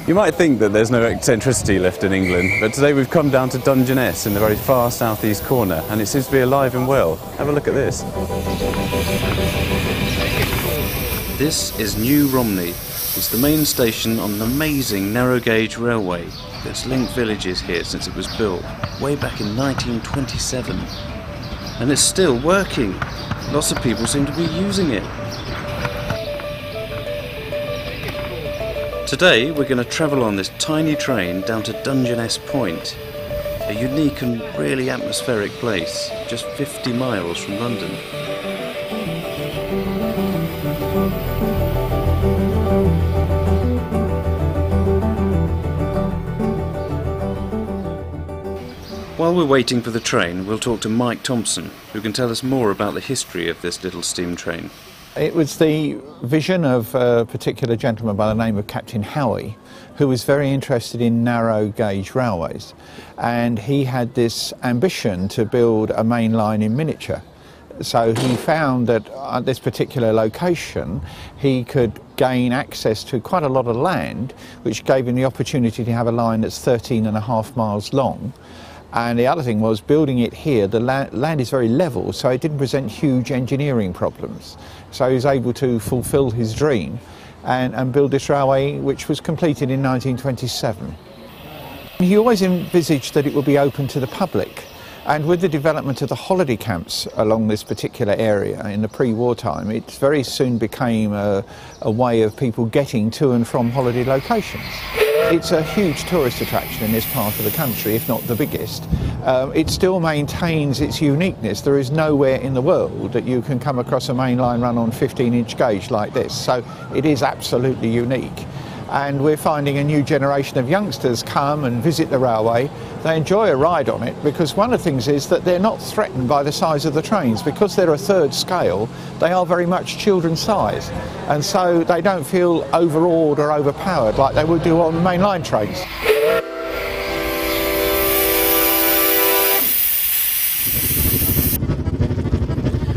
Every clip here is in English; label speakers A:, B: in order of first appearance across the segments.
A: You might think that there's no eccentricity left in England, but today we've come down to Dungeness in the very far southeast corner, and it seems to be alive and well. Have a look at this. This is New Romney. It's the main station on an amazing narrow gauge railway that's linked villages here since it was built, way back in 1927. And it's still working. Lots of people seem to be using it. Today we're going to travel on this tiny train down to Dungeness Point, a unique and really atmospheric place, just 50 miles from London. While we're waiting for the train, we'll talk to Mike Thompson, who can tell us more about the history of this little steam train.
B: It was the vision of a particular gentleman by the name of Captain Howie, who was very interested in narrow gauge railways, and he had this ambition to build a main line in miniature. So he found that at this particular location he could gain access to quite a lot of land, which gave him the opportunity to have a line that's 13.5 miles long. And the other thing was, building it here, the land is very level, so it didn't present huge engineering problems. So he was able to fulfil his dream and build this railway, which was completed in 1927. He always envisaged that it would be open to the public. And with the development of the holiday camps along this particular area in the pre-war time, it very soon became a way of people getting to and from holiday locations. It's a huge tourist attraction in this part of the country, if not the biggest. It still maintains its uniqueness. There is nowhere in the world that you can come across a mainline run on 15-inch gauge like this, so it is absolutely unique. And we're finding a new generation of youngsters come and visit the railway. They enjoy a ride on it because one of the things is that they're not threatened by the size of the trains. Because they're a third scale, they are very much children's size, and so they don't feel overawed or overpowered like they would do on mainline trains.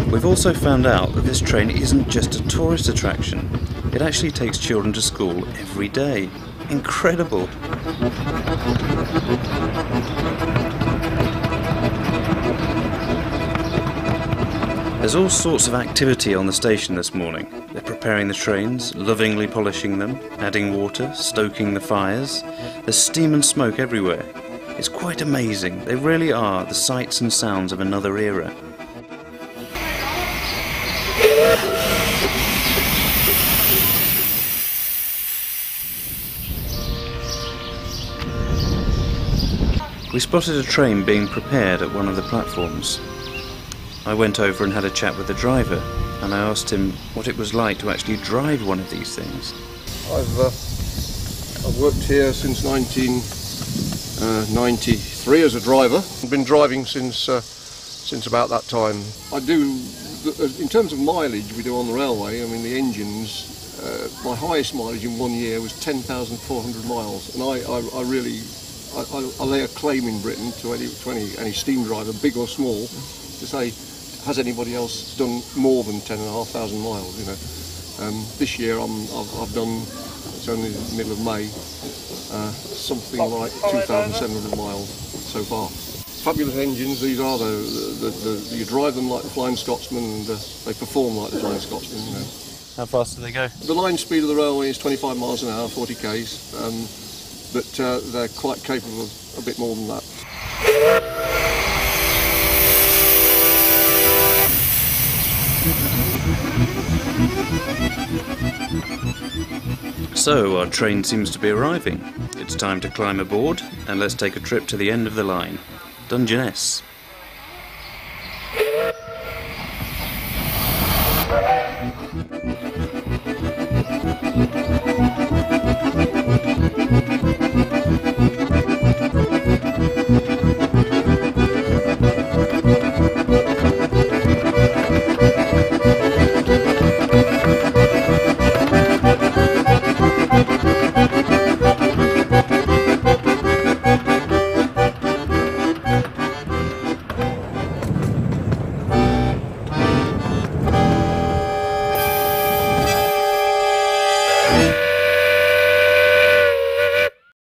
A: We've also found out that this train isn't just a tourist attraction. It actually takes children to school every day. Incredible! There's all sorts of activity on the station this morning. They're preparing the trains, lovingly polishing them, adding water, stoking the fires. There's steam and smoke everywhere. It's quite amazing. They really are the sights and sounds of another era. We spotted a train being prepared at one of the platforms. I went over and had a chat with the driver, and I asked him what it was like to actually drive one of these things.
C: I've worked here since 1993 as a driver. I've been driving since about that time. I do, in terms of mileage we do on the railway, I mean the engines, my highest mileage in 1 year was 10,400 miles, and I lay a claim in Britain to any steam driver, big or small, to say, has anybody else done more than 10,500 miles? You know, this year I've done. It's only the middle of May. Something like 2,700 miles so far. Fabulous engines. These are you drive them like the Flying Scotsman, and they perform like the Flying Scotsman. You know.
A: How fast do they go?
C: The line speed of the railway is 25 miles an hour, 40 k's. But they're quite capable of a bit more than that.
A: So our train seems to be arriving. It's time to climb aboard and let's take a trip to the end of the line, Dungeness.